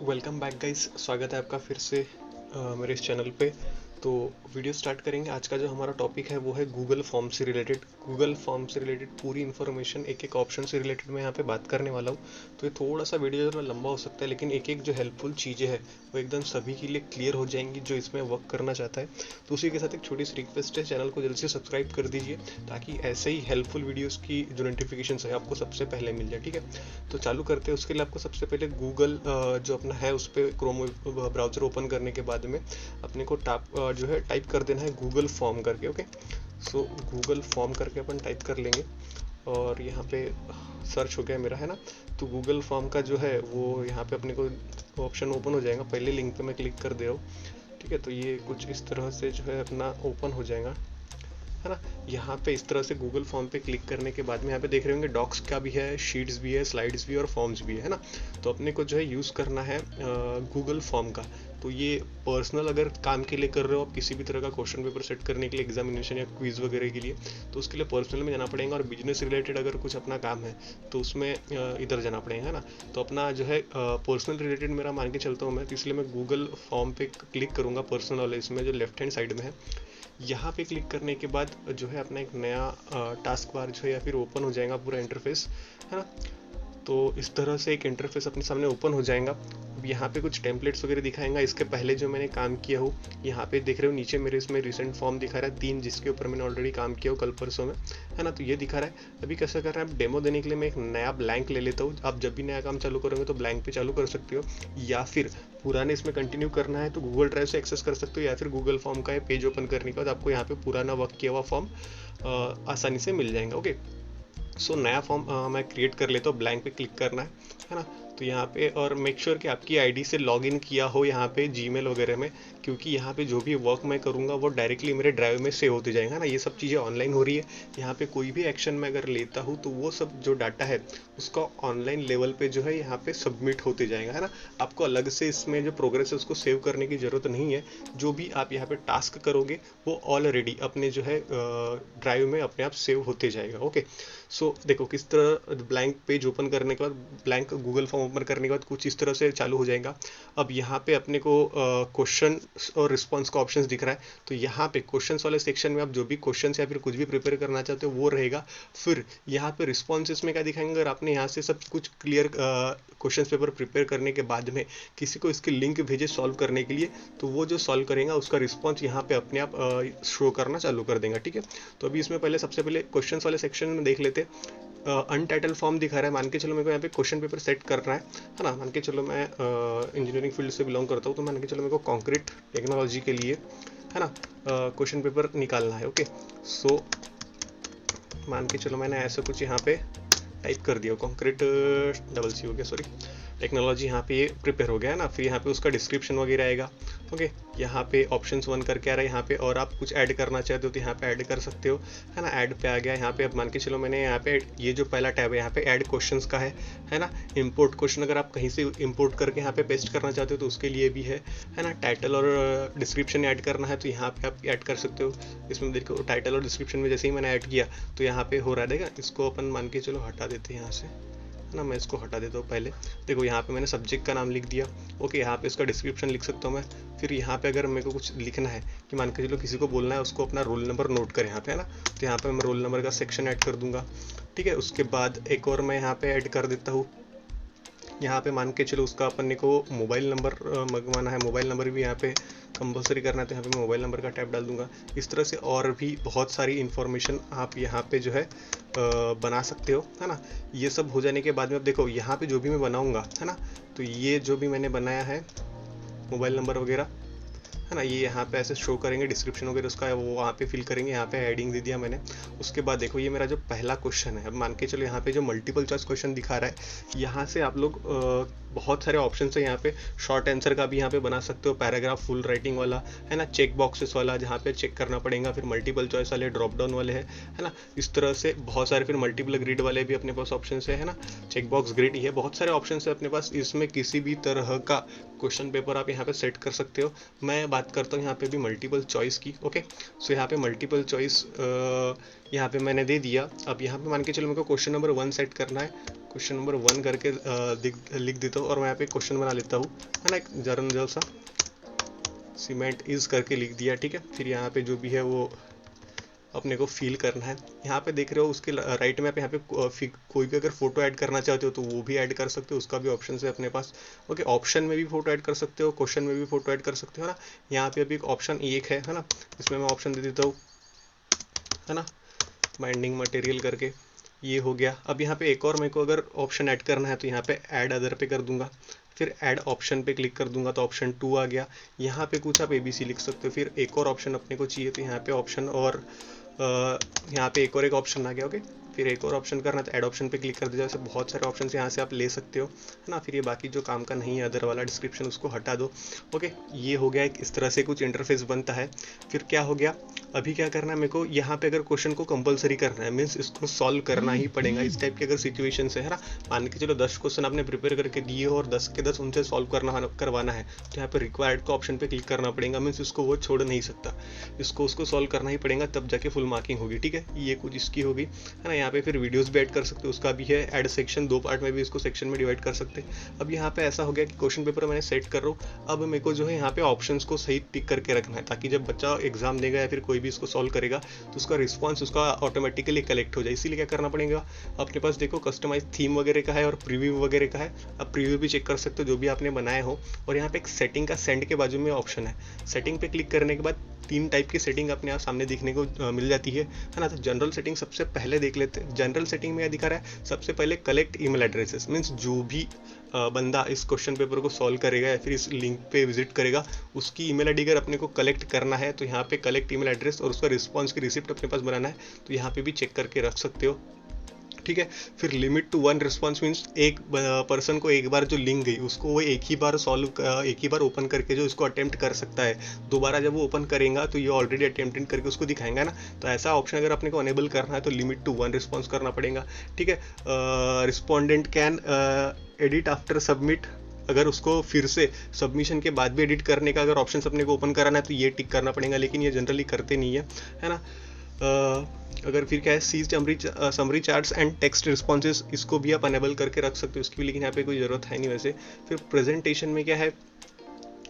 Welcome back guys. स्वागत है आपका फिर से मेरे इस चैनल पे। तो वीडियो स्टार्ट करेंगे। आज का जो हमारा टॉपिक है वो है गूगल फॉर्म से रिलेटेड। गूगल फॉर्म से रिलेटेड पूरी इन्फॉर्मेशन, एक एक ऑप्शन से रिलेटेड मैं यहाँ पे बात करने वाला हूँ। तो ये थोड़ा सा वीडियो जो लंबा हो सकता है, लेकिन एक एक जो हेल्पफुल चीज़ें हैं वो एकदम सभी के लिए क्लियर हो जाएंगी जो इसमें वर्क करना चाहता है। तो उसी के साथ एक छोटी सी रिक्वेस्ट है, चैनल को जल्द से सब्सक्राइब कर दीजिए ताकि ऐसे ही हेल्पफुल वीडियोज़ की जो नोटिफिकेशन है आपको सबसे पहले मिल जाए। ठीक है, तो चालू करते हैं। उसके लिए आपको सबसे पहले गूगल जो अपना है उस पर क्रोम ब्राउज़र ओपन करने के बाद में अपने को जो है टाइप कर देना है गूगल फॉर्म करके। ओके, सो गूगल फॉर्म करके अपन टाइप कर लेंगे और यहाँ पे सर्च हो गया मेरा, है ना। तो गूगल फॉर्म का जो है वो यहाँ पे अपने को ऑप्शन ओपन हो जाएगा। पहले लिंक पे मैं क्लिक कर दे रहा हूँ। ठीक है, तो ये कुछ इस तरह से जो है अपना ओपन हो जाएगा, है ना। यहाँ पे इस तरह से गूगल फॉर्म पे क्लिक करने के बाद में यहाँ पे देख रहे होंगे डॉक्स का भी है, शीट्स भी है, स्लाइड्स भी है और फॉर्म्स भी है ना। तो अपने को जो है यूज़ करना है गूगल फॉर्म का। तो ये पर्सनल अगर काम के लिए कर रहे हो आप, किसी भी तरह का क्वेश्चन पेपर सेट करने के लिए, एग्जामिनेशन या क्विज वगैरह के लिए, तो उसके लिए पर्सनल में जाना पड़ेगा। और बिजनेस रिलेटेड अगर कुछ अपना काम है तो उसमें इधर जाना पड़ेगा, है ना। तो अपना जो है पर्सनल रिलेटेड मेरा मान के चलता हूँ मैं, तो इसलिए मैं गूगल फॉर्म पे क्लिक करूँगा पर्सनल वाले, इसमें जो लेफ्ट हैंड साइड में है। यहाँ पे क्लिक करने के बाद जो है अपना एक नया टास्क बार जो है या फिर ओपन हो जाएगा पूरा इंटरफेस, है ना। तो इस तरह से एक इंटरफेस अपने सामने ओपन हो जाएगा। अब यहाँ पे कुछ टेम्पलेट्स वगैरह दिखाएंगा इसके पहले जो मैंने काम किया हो। यहाँ पे देख रहे हो नीचे मेरे इसमें रिसेंट फॉर्म दिखा रहा है 3, जिसके ऊपर मैंने ऑलरेडी काम किया हो कल परसों में, है ना। तो ये दिखा रहा है। अभी कैसा कर रहा है, डेमो देने के लिए मैं एक नया ब्लैंक ले लेता हूँ। आप जब भी नया काम चालू करोगे तो ब्लैंक पे चालू कर सकते हो, या फिर पुराने इसमें कंटिन्यू करना है तो गूगल ड्राइव से एक्सेस कर सकते हो, या फिर गूगल फॉर्म का पेज ओपन करने के बाद आपको यहाँ पे पुराना वर्क किया हुआ फॉर्म आसानी से मिल जाएगा। ओके, सो नया फॉर्म मैं क्रिएट कर लेता हूँ। ब्लैंक पे क्लिक करना है ना। तो यहाँ पे और मेक श्योर कि आपकी आईडी से लॉगिन किया हो यहाँ पे जीमेल वगैरह में, क्योंकि यहाँ पे जो भी वर्क मैं करूँगा वो डायरेक्टली मेरे ड्राइव में सेव होते जाएगा ना। ये सब चीज़ें ऑनलाइन हो रही है। यहाँ पे कोई भी एक्शन मैं अगर लेता हूँ तो वो सब जो डाटा है उसका ऑनलाइन लेवल पे जो है यहाँ पे सबमिट होते जाएगा, है ना। आपको अलग से इसमें जो प्रोग्रेस है उसको सेव करने की ज़रूरत नहीं है। जो भी आप यहाँ पे टास्क करोगे वो ऑलरेडी अपने जो है ड्राइव में अपने आप सेव होते जाएगा। ओके, सो देखो किस तरह ब्लैंक पेज ओपन करने के बाद, ब्लैंक गूगल फॉर्म ओपन करने के बाद कुछ इस तरह से चालू हो जाएगा। अब यहाँ पे अपने को क्वेश्चन और रिस्पॉन्स का ऑप्शन दिख रहा है। तो यहाँ पे क्वेश्चन वाले सेक्शन में आप जो भी क्वेश्चन या फिर कुछ भी प्रिपेयर करना चाहते हो वो रहेगा। फिर यहाँ पे रिस्पॉन्सेस में क्या दिखाएंगे, अगर आपने यहाँ से सब कुछ क्लियर क्वेश्चन पेपर प्रिपेयर करने के बाद में किसी को इसकी लिंक भेजे सॉल्व करने के लिए, तो वो जो सॉल्व करेगा उसका रिस्पॉन्स यहाँ पे अपने आप शो करना चालू कर देगा। ठीक है, तो अभी इसमें पहले सबसे पहले क्वेश्चन वाले सेक्शन में देख लेते। अनटाइटल फॉर्म दिखा रहा है। मान के चलो मेरे को यहाँ पे क्वेश्चन पेपर सेट करना है ना। मान के चलो मैं इंजीनियरिंग फील्ड से बिलोंग करता हूँ, तो मान के चलो मेरे को कंक्रीट टेक्नोलॉजी के लिए, है ना, क्वेश्चन पेपर निकालना है। ओके, सो मान के चलो मैंने ऐसा कुछ यहाँ पे टाइप कर दिया, कंक्रीट डबल सी हो गया, सॉरी, टेक्नोलॉजी यहाँ पे ये प्रिपेयर हो गया है ना। फिर यहाँ पे उसका डिस्क्रिप्शन वगैरह आएगा। ओके, यहाँ पे ऑप्शंस 1 करके आ रहा है। यहाँ पे और आप कुछ ऐड करना चाहते हो तो यहाँ पे ऐड कर सकते हो, है ना। ऐड पे आ गया। यहाँ पे अब मान के चलो मैंने यहाँ पे ये जो पहला टैब है यहाँ पे ऐड क्वेश्चंस का है ना। इंपोर्ट क्वेश्चन अगर आप कहीं से इंपोर्ट करके यहाँ पे पेस्ट करना चाहते हो तो उसके लिए भी है ना। टाइटल और डिस्क्रिप्शन ऐड करना है तो यहाँ पे आप ऐड कर सकते हो। इसमें देखो टाइटल और डिस्क्रिप्शन में जैसे ही मैंने ऐड किया तो यहाँ पे हो रहा है। इसको अपन मान के चलो हटा देते हैं यहाँ से, है ना। मैं इसको हटा देता हूँ पहले। देखो यहाँ पे मैंने सब्जेक्ट का नाम लिख दिया। ओके, यहाँ पे इसका डिस्क्रिप्शन लिख सकता हूँ मैं। फिर यहाँ पे अगर मेरे को कुछ लिखना है कि मान के चलो किसी को बोलना है उसको अपना रोल नंबर नोट कर यहाँ पे, है ना। तो यहाँ पे मैं रोल नंबर का सेक्शन ऐड कर दूंगा। ठीक है, उसके बाद एक और मैं यहाँ पे ऐड कर देता हूँ। यहाँ पे मान के चलो उसका अपन को मोबाइल नंबर मंगवाना है। मोबाइल नंबर भी यहाँ पे कंपलसरी करना है, तो यहाँ पे मैं मोबाइल नंबर का टैब डाल दूंगा। इस तरह से और भी बहुत सारी इन्फॉर्मेशन आप यहाँ पे जो है बना सकते हो, है ना। ये सब हो जाने के बाद में अब देखो यहाँ पे जो भी मैं बनाऊंगा, है ना, तो ये जो भी मैंने बनाया है मोबाइल नंबर वगैरह, है ना, ये यहाँ पे ऐसे शो करेंगे। डिस्क्रिप्शन वगैरह उसका वो वहाँ पे फिल करेंगे। यहाँ पे हेडिंग दे दिया मैंने। उसके बाद देखो ये मेरा जो पहला क्वेश्चन है, अब मान के चलो यहाँ पे जो मल्टीपल चॉइस क्वेश्चन दिखा रहा है, यहाँ से आप लोग बहुत सारे ऑप्शन है यहाँ पे। शॉर्ट आंसर का भी यहाँ पे बना सकते हो, पैराग्राफ, फुल राइटिंग वाला, है ना, चेक बॉक्सेस वाला जहाँ पे चेक करना पड़ेगा, फिर मल्टीपल चॉइस वाले ड्रॉप डाउन वाले है ना। इस तरह से बहुत सारे, फिर मल्टीपल ग्रिड वाले भी अपने पास ऑप्शन है ना, चेक बॉक्स ग्रिड ही है, बहुत सारे ऑप्शन है अपने पास। इसमें किसी भी तरह का क्वेश्चन पेपर आप यहाँ पे सेट कर सकते हो। मैं बात करता हूँ यहाँ पे भी मल्टीपल चॉइस की। ओके, सो यहाँ पे मल्टीपल चॉइस यहाँ पे मैंने दे दिया। अब यहाँ पे मान के चलो मेरे को क्वेश्चन नंबर 1 सेट करना है, क्वेश्चन नंबर 1 करके लिख देता हूँ और मैं यहाँ पे क्वेश्चन बना लेता हूँ, है ना, एक जर्नल सा सीमेंट इज करके लिख दिया। ठीक है, फिर यहाँ पे जो भी है वो अपने को फील करना है। यहाँ पे देख रहे हो उसके राइट में आप यहाँ पे कोई भी अगर फोटो ऐड करना चाहते हो तो वो भी ऐड कर सकते हो, उसका भी ऑप्शन है अपने पास। ओके, ऑप्शन में भी फोटो ऐड कर सकते हो, क्वेश्चन में भी फोटो ऐड कर सकते हो ना। यहाँ पे अभी ऑप्शन एक है ना, इसमें मैं ऑप्शन दे देता हूँ, है ना, बाइंडिंग मटेरियल करके, ये हो गया। अब यहाँ पे एक और मेरे को अगर ऑप्शन ऐड करना है तो यहाँ पे ऐड अदर पे कर दूंगा, फिर ऐड ऑप्शन पे क्लिक कर दूंगा तो ऑप्शन 2 आ गया। यहाँ पे कुछ आप ABC लिख सकते हो। फिर एक और ऑप्शन अपने को चाहिए तो यहाँ पे ऑप्शन और यहाँ पे एक ऑप्शन आ गया। ओके, फिर एक और ऑप्शन करना तो ऐड ऑप्शन पे क्लिक कर दीजिए। ऐसे बहुत सारे ऑप्शन यहाँ से आप ले सकते हो, है ना। फिर ये बाकी जो काम का नहीं है अदर वाला डिस्क्रिप्शन उसको हटा दो। ओके, ये हो गया, एक इस तरह से कुछ इंटरफेस बनता है। फिर क्या हो गया, अभी क्या करना है मेरे को, यहाँ पे अगर क्वेश्चन को कंपलसरी करना है, मीन्स इसको सॉल्व करना ही पड़ेगा। इस टाइप की अगर सिचुएशन है ना, मान के चलो 10 क्वेश्चन आपने प्रिपेयर करके दिए और 10 के 10 उनसे सॉल्व करवाना है, तो यहाँ पे रिक्वायर्ड का ऑप्शन पे क्लिक करना पड़ेगा। मीन्स इसको वो छोड़ नहीं सकता, इसको उसको सॉल्व करना ही पड़ेगा, तब जाके फुल मार्किंग होगी। ठीक है, ये कुछ इसकी होगी, है ना। यहाँ पे फिर वीडियोस भी ऐड कर सकते हो, उसका भी है ऐड सेक्शन, 2 पार्ट में भी इसको सेक्शन में डिवाइड कर सकते हैं। अब यहाँ पे ऐसा हो गया कि क्वेश्चन पेपर मैंने सेट कर रहा हूँ। अब मेरे को जो है यहाँ पे ऑप्शंस को सही टिक करके रखना है, ताकि जब बच्चा एग्जाम देगा या फिर कोई भी इसको सॉल्व करेगा तो उसका रिस्पॉन्स उसका ऑटोमेटिकली कलेक्ट हो जाए। इसीलिए क्या करना पड़ेगा, अपने पास देखो कस्टमाइज थीम वगैरह का है और प्रीव्यू वगैरह का है। अब प्रीव्यू भी चेक कर सकते हो जो भी आपने बनाए हो। और यहाँ पे एक सेटिंग का सेंड के बाजू में ऑप्शन है, सेटिंग पे क्लिक करने के बाद 3 टाइप की सेटिंग अपने आप सामने दिखने को मिल जाती है ना। तो जनरल सेटिंग सबसे पहले देख लेते हैं। जनरल सेटिंग में क्या दिखा रहा है, सबसे पहले कलेक्ट ईमेल एड्रेसेस, मीन्स जो भी बंदा इस क्वेश्चन पेपर को सॉल्व करेगा या फिर इस लिंक पे विजिट करेगा, उसकी ईमेल आईडी अगर अपने को कलेक्ट करना है तो यहाँ पे कलेक्ट ईमेल एड्रेस और उसका रिस्पॉन्स की रिसिप्ट अपने पास बनाना है, तो यहाँ पे भी चेक करके रख सकते हो। ठीक है, फिर लिमिट टू 1 रिस्पॉन्स मीन्स एक पर्सन को एक बार जो लिंक गई उसको वो एक ही बार ओपन करके जो इसको अटेम्प्ट कर सकता है। दोबारा जब वो ओपन करेगा तो ये ऑलरेडी अटेम्प्टेड करके उसको दिखाएगा ना। तो ऐसा ऑप्शन अगर अपने को अनेबल करना है तो लिमिट टू 1 रिस्पॉन्स करना पड़ेगा। ठीक है, respondent can edit after submit, अगर उसको फिर से सबमिशन के बाद भी एडिट करने का अगर ऑप्शन अपने को ओपन कराना है तो ये टिक करना पड़ेगा, लेकिन ये जनरली करते नहीं है ना। अगर फिर क्या है, see summary charts and text responses, इसको भी आप अनेबल करके रख सकते हो इसकी भी, लेकिन यहाँ पे कोई ज़रूरत है नहीं वैसे। फिर प्रेजेंटेशन में क्या है,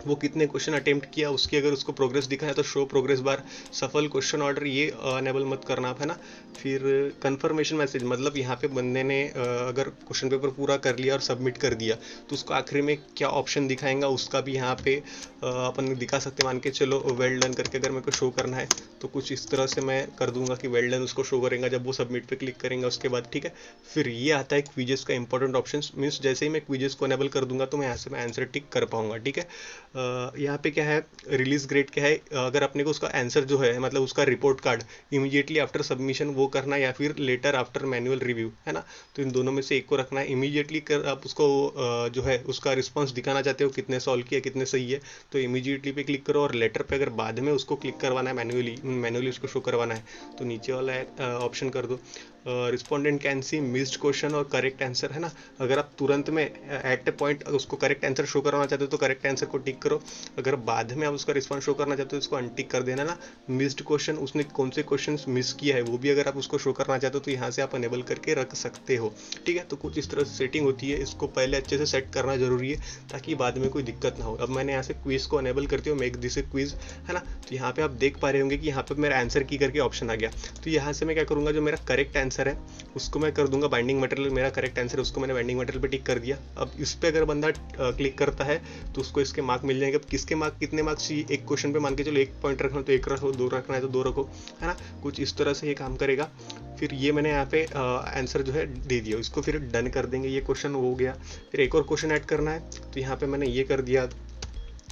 वो कितने क्वेश्चन अटेम्प्ट किया उसकी अगर उसको प्रोग्रेस दिखा है तो शो प्रोग्रेस बार। सफल क्वेश्चन ऑर्डर ये अनेबल मत करना आप, है ना। फिर कंफर्मेशन मैसेज, मतलब यहाँ पे बंदे ने अगर क्वेश्चन पेपर पूरा कर लिया और सबमिट कर दिया तो उसको आखिरी में क्या ऑप्शन दिखाएगा उसका भी यहाँ पे अपन दिखा सकते हैं। मान के चलो वेल डन करके अगर मेरे को शो करना है तो कुछ इस तरह से मैं कर दूंगा कि वेल डन उसको शो करेगा जब वो सबमिट पे क्लिक करेंगे उसके बाद। ठीक है, फिर ये आता है क्विजेस का इंपॉर्टेंट ऑप्शन, मीन्स जैसे ही मैं क्विजेस को अनेबल कर दूंगा तो मैं यहाँ से मैं आंसर टिक कर पाऊंगा। ठीक है, यहाँ पे क्या है, रिलीज ग्रेड क्या है, अगर अपने को उसका आंसर जो है मतलब उसका report card immediately after submission वो करना है या फिर लेटर आफ्टर मैनुअल रिव्यू, है ना। तो इन दोनों में से एक को रखना है। इमीडिएटली कर आप उसको जो है उसका रिस्पांस दिखाना चाहते हो कितने सॉल्व किया कितने सही है तो इमीडिएटली पे क्लिक करो, और लेटर पे अगर बाद में उसको क्लिक करवाना है मैनुअली उसको शो करवाना है तो नीचे वाला ऑप्शन कर दो। Respondent can see missed question और करेक्ट आंसर, है ना। अगर आप तुरंत में एट ए पॉइंट उसको करेक्ट आंसर शो करवाना चाहते हो तो करेक्ट आंसर को टिक करो, अगर बाद में आप उसका रिस्पॉन्स शो करना चाहते हो इसको अनटिक कर देना ना। मिस्ड क्वेश्चन, उसने कौन से क्वेश्चन मिस किया है वो भी अगर आप उसको शो करना चाहते हो तो यहाँ से आप अनेबल करके रख सकते हो। ठीक है, तो कुछ इस तरह से सेटिंग होती है, इसको पहले अच्छे से सेट करना जरूरी है ताकि बाद में कोई दिक्कत ना हो। अब मैंने यहाँ से क्विज को अनेबल करती हूँ, मेक दिस ए क्विज, है ना। तो यहाँ पे आप देख पा रहे होंगे कि यहाँ पे मेरा आंसर की करके ऑप्शन आ गया। तो यहाँ से मैं क्या करूँगा, जो मेरा करेक्ट आंसर है उसको मैं कर दूंगा बाइंडिंग मटेरियल, मेरा करेक्ट आंसर है उसको मैंने बाइंडिंग मटेरियल पे टिक कर दिया। अब इस पे अगर बंदा क्लिक करता है तो उसको इसके मार्क मिल जाएंगे। अब किसके मार्क कितने मार्क्स चाहिए, एक क्वेश्चन पे मान के चलो 1 पॉइंट रखना तो 1 रखो, 2 रखना है तो 2 रखो, है ना। कुछ इस तरह से ये काम करेगा। फिर ये मैंने यहाँ पे आंसर जो है दे दिया, इसको फिर डन कर देंगे, ये क्वेश्चन हो गया। फिर एक और क्वेश्चन ऐड करना है तो यहाँ पे मैंने ये कर दिया,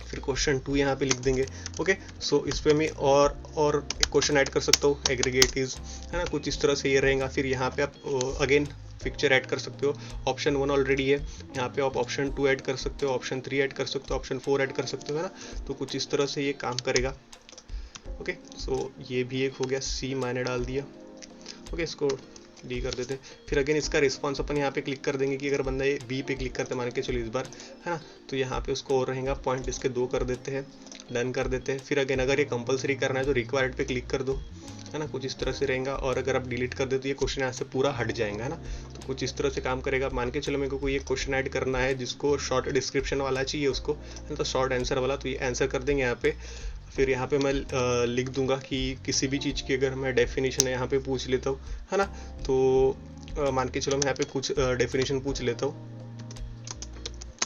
फिर क्वेश्चन 2 यहाँ पे लिख देंगे। ओके, सो इस पे मैं और क्वेश्चन ऐड कर सकता हूँ, एग्रीगेटिव्स, है ना। कुछ इस तरह से ये रहेगा। फिर यहाँ पे आप अगेन पिक्चर ऐड कर सकते हो, ऑप्शन 1 ऑलरेडी है, यहाँ पे आप ऑप्शन 2 ऐड कर सकते हो, ऑप्शन 3 ऐड कर सकते हो, ऑप्शन 4 ऐड कर सकते हो, है ना। तो कुछ इस तरह से ये काम करेगा। ओके, सो ये भी एक हो गया, सी मैंने डाल दिया। ओके, इसको डी कर देते। फिर अगेन इसका रिस्पॉन्स अपन यहाँ पे क्लिक कर देंगे कि अगर बंदा ये बी पे क्लिक करते मान के चलो इस बार, है ना, तो यहाँ पे उसको और रहेगा पॉइंट इसके 2 कर देते हैं, डन कर देते हैं। फिर अगेन अगर ये कंपलसरी करना है तो रिक्वायर्ड पे क्लिक कर दो, है ना, कुछ इस तरह से रहेगा। और अगर आप डिलीट कर दे तो ये क्वेश्चन यहाँ से पूरा हट जाएगा, है ना। तो कुछ इस तरह से काम करेगा। मान के चलो मेरे को कोई एक क्वेश्चन ऐड करना है जिसको शॉर्ट डिस्क्रिप्शन वाला चाहिए उसको, है ना, तो शॉर्ट आंसर वाला, तो ये आंसर कर देंगे यहाँ पे। फिर यहाँ पे मैं लिख दूंगा कि किसी भी चीज़ की अगर मैं डेफिनेशन यहाँ पे पूछ लेता हूँ, है ना, तो मान के चलो मैं यहाँ पे कुछ डेफिनेशन पूछ लेता हूँ,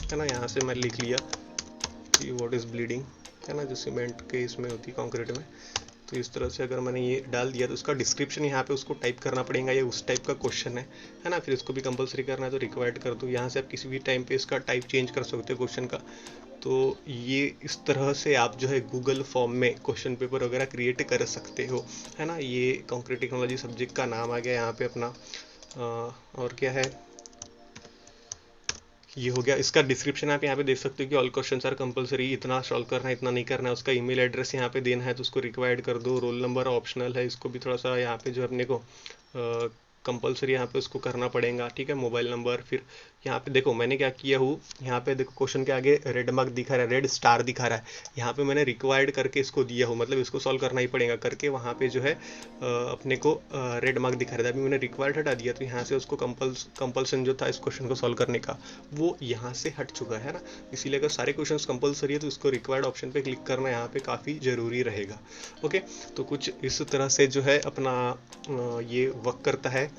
है ना। यहाँ से मैं लिख लिया कि व्हाट इज़ ब्लीडिंग, है ना, जो सीमेंट के इसमें होती है कंक्रीट में। तो इस तरह से अगर मैंने ये डाल दिया तो उसका डिस्क्रिप्शन यहाँ पे उसको टाइप करना पड़ेगा, ये उस टाइप का क्वेश्चन है ना। फिर इसको भी कंपलसरी करना है तो रिक्वायर्ड कर दो। यहाँ से आप किसी भी टाइम पे इसका टाइप चेंज कर सकते हो क्वेश्चन का। तो ये इस तरह से आप जो है गूगल फॉर्म में क्वेश्चन पेपर वगैरह क्रिएट कर सकते हो, है ना। ये कंक्रीट टेक्नोलॉजी सब्जेक्ट का नाम आ गया यहाँ पे अपना। और क्या है, ये हो गया। इसका डिस्क्रिप्शन आप यहाँ पे देख सकते हो कि ऑल क्वेश्चंस आर कंपलसरी, इतना सॉल्व करना है, इतना नहीं करना है। उसका ईमेल एड्रेस यहाँ पे देना है तो उसको रिक्वायर्ड कर दो। रोल नंबर ऑप्शनल है, इसको भी थोड़ा सा यहाँ पे जो अपने को कंपलसरी यहाँ पे उसको करना पड़ेगा, ठीक है। मोबाइल नंबर, फिर यहाँ पे देखो मैंने क्या किया हूँ, यहाँ पे देखो क्वेश्चन के आगे रेड मार्क दिखा रहा है, रेड स्टार दिखा रहा है, यहाँ पे मैंने रिक्वायर्ड करके इसको दिया हूँ, मतलब इसको सॉल्व करना ही पड़ेगा करके। वहाँ पे जो है अपने को रेड मार्क दिखा रहा था, अभी मैंने रिक्वायर्ड हटा दिया तो यहाँ से उसको कंपल्सन जो था इस क्वेश्चन को सॉल्व करने का वो यहाँ से हट चुका है ना। इसीलिए अगर सारे क्वेश्चन कंपलसरी है तो उसको रिक्वायर्ड ऑप्शन पे क्लिक करना यहाँ पे काफ़ी ज़रूरी रहेगा। ओके, तो कुछ इस तरह से जो है अपना ये वर्क करता है।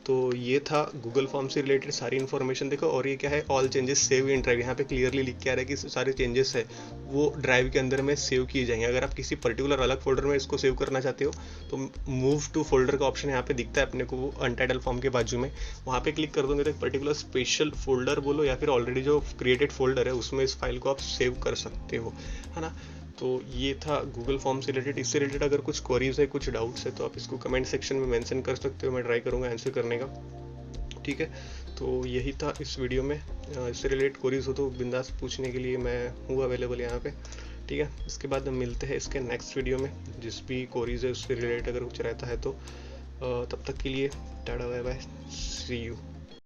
तो ये था गूगल फॉर्म से रिलेटेड सारी इन्फॉर्मेशन। देखो, और ये क्या है, all changes save in drive, यहाँ पे क्लियरली लिख के आ रहा है कि सारे चेंजेस है वो ड्राइव के अंदर में सेव किए जाएंगे। अगर आप किसी पर्टिकुलर अलग फोल्डर में इसको सेव करना चाहते हो तो मूव टू फोल्डर का ऑप्शन यहाँ पे दिखता है अपने को, वो अनटाइटल फॉर्म के बाजू में, वहाँ पे क्लिक कर दोगे तो एक पर्टिकुलर स्पेशल फोल्डर बोलो या फिर ऑलरेडी जो क्रिएटेड फोल्डर है उसमें इस फाइल को आप सेव कर सकते हो, है ना। तो ये था गूगल फॉर्म से रिलेटेड। इससे रिलेटेड अगर कुछ क्वेरीज है, कुछ डाउट्स है तो आप इसको कमेंट सेक्शन में मेंशन कर सकते हो, मैं ट्राई करूँगा आंसर करने का, ठीक है। तो यही था इस वीडियो में। इससे रिलेटेड क्वेरीज हो तो बिंदास पूछने के लिए मैं हूँ अवेलेबल यहाँ पे, ठीक है। इसके बाद हम मिलते हैं इसके नेक्स्ट वीडियो में, जिस भी क्वेरीज है उससे रिलेटेड अगर कुछ रहता है तो। तब तक के लिए tata bye bye, see you.